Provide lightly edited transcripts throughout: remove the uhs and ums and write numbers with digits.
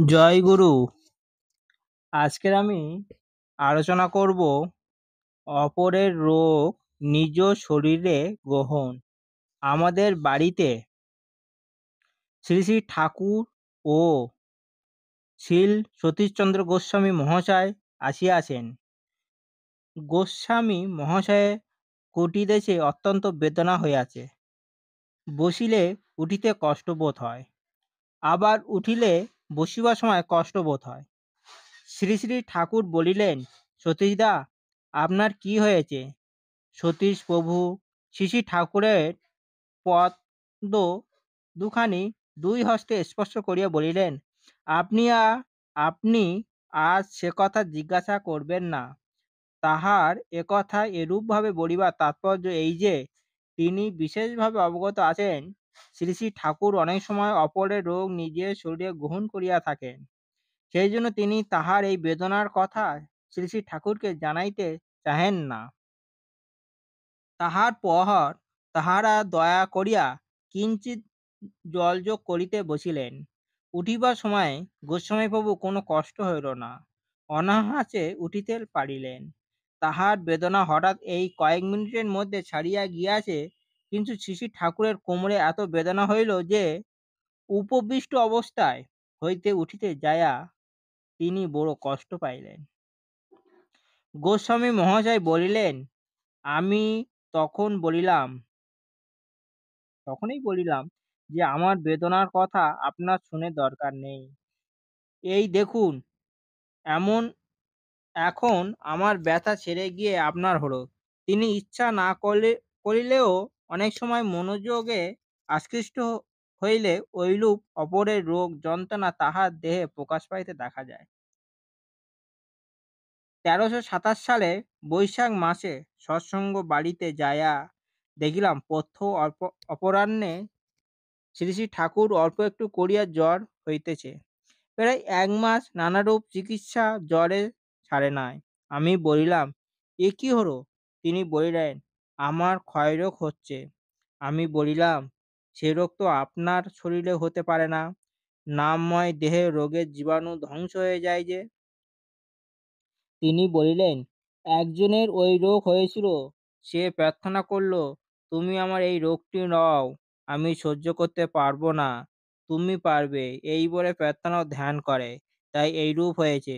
জয় গুরু। আজকের আমি আলোচনা করব অপরের রোগ নিজ শরীরে গ্রহণ। আমাদের বাড়িতে শ্রী শ্রী ঠাকুর ও শ্রীল সতীশচন্দ্র গোস্বামী মহাশয় আসিয়াছেন। গোস্বামী মহাশয়ের কুটিদেশে অত্যন্ত বেদনা হইয়াছে। বসিলে উঠিতে কষ্টবোধ হয়, আবার উঠিলে বসিবার সময় কষ্টবোধ হয়। শ্রী শ্রী ঠাকুর বলিলেন, সতীশদা, আপনার কি হয়েছে? সতীশ প্রভু শ্রী শ্রী ঠাকুরের পদ্ম দুখানি দুই হস্তে স্পর্শ করিয়া বলিলেন, আপনি আজ সে কথা জিজ্ঞাসা করবেন না। তাহার একথা এরূপভাবে বলিবার তাৎপর্য এই যে, তিনি বিশেষভাবে অবগত আছেন শ্রী শ্রী ঠাকুর অনেক সময় অপরের রোগ নিজের শরীরে গ্রহণ করিয়া থাকেন। সেই জন্য তিনি তাহার এই বেদনার কথা শ্রী শ্রী ঠাকুরকে জানাইতে চাহেন না। তাহার পর তাহারা দয়া করিয়া কিঞ্চিৎ জলযোগ করিতে বসিলেন। উঠিবার সময় গোস্বামীপ্রভু কোনো কষ্ট হইল না, অনায়াসে উঠিতে পারিলেন। তাহার বেদনা হঠাৎ এই কয়েক মিনিটের মধ্যে ছাড়িয়া গিয়াছে, কিন্তু শ্রী শ্রী ঠাকুরের কোমরে এত বেদনা হইল যে উপবিষ্ট অবস্থায় হইতে উঠিতে যাইয়া তিনি বড় কষ্ট পাইলেন। গোস্বামী মহাশয় বলিলেন, আমি তখন তখনই বলিলাম যে আমার বেদনার কথা আপনার শুনে দরকার নেই। এই দেখুন, এমন এখন আমার ব্যথা ছেড়ে গিয়ে আপনার হলো। তিনি ইচ্ছা না করিলেও অনেক সময় মনোযোগে আকৃষ্ট হইলে ঐরূপ অপরের রোগ যন্ত্রণা তাহার দেহে প্রকাশ পাইতে দেখা যায়। ১৩২৭ সালে বৈশাখ মাসে সৎসঙ্গ বাড়িতে যাইয়া দেখিলাম অপরাহ্নে শ্রী শ্রী ঠাকুর অল্প একটু করিয়া জ্বর হইতেছে। প্রায় ১ মাস নানারূপ চিকিৎসা জ্বরে ছাড়ে নাই। আমি বলিলাম, এ কি হলো? তিনি বলিলেন, আমার ক্ষয়রোগ হচ্ছে। আমি বলিলাম, সে রোগ তো আপনার শরীরে হতে পারে না। নামময় দেহে রোগের জীবাণু ধ্বংস হয়ে যায় যে। তিনি বলিলেন, একজনের ওই রোগ হয়েছিল, সে প্রার্থনা করল, তুমি আমার এই রোগটি লও, আমি সহ্য করতে পারব না, তুমি পারবে, এই বলে প্রার্থনা ও ধ্যান করে, তাই এইরূপ হয়েছে।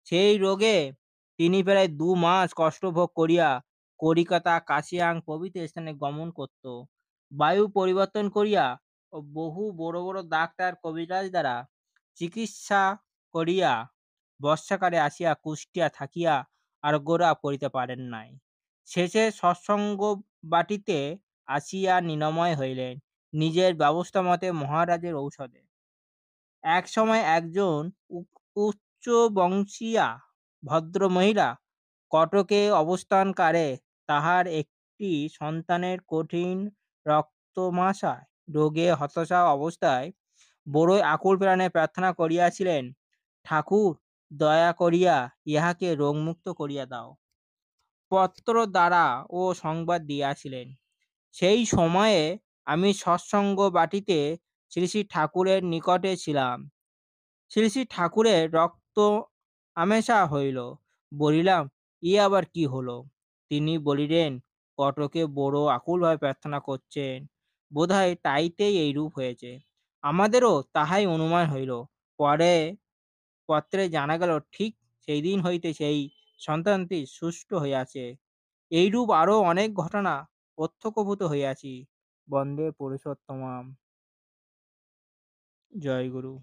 সেই রোগে তিনি প্রায় ২ মাস কষ্ট ভোগ করিয়া কলিকাতা, কাশিয়াং প্রভৃতি স্থানে গমন করত। বায়ু পরিবর্তন করিয়া ও বহু বড় বড় ডাক্তার কবিরাজ দ্বারা চিকিৎসা করিয়া বর্ষাকালে আসিয়া কুষ্টিয়া থাকিয়া আর গোড়া পড়িতে পারেন নাই। শেষে সৎসঙ্গ বাটিতে আসিয়া নিরাময় হইলেন নিজের ব্যবস্থা মতে মহারাজের ঔষধে। এক সময় একজন উচ্চ বংশীয়া ভদ্রমহিলা কটকে অবস্থানকালে তাহার একটি সন্তানের কঠিন রক্তমাশয় রোগে হতাশা অবস্থায় বড়ই আকুল প্রাণে প্রার্থনা করিয়াছিলেন, ঠাকুর, দয়া করিয়া ইহাকে রোগমুক্ত করিয়া দাও। পত্র দ্বারা ও সংবাদ দিয়াছিলেন। সেই সময়ে আমি সৎসঙ্গ বাটিতে শ্রী শ্রী ঠাকুরের নিকটে ছিলাম। শ্রী শ্রী ঠাকুরের রক্ত আমেশা হইল। বলিলাম, ই আবার কি হলো? তিনি বলিলেন, কটকে বড় আকুলভাবে প্রার্থনা করছেন, বোধহয় তাইতেই এইরূপ হয়েছে। আমাদেরও তাহাই অনুমান হইল। পরে পত্রে জানা গেল, ঠিক সেই দিন হইতে সেই সন্তানটি সুস্থ হইয়াছে। এইরূপ আরও অনেক ঘটনা প্রত্যক্ষভূত হইয়াছি। বন্দে পুরুষোত্তমাম। জয় গুরু।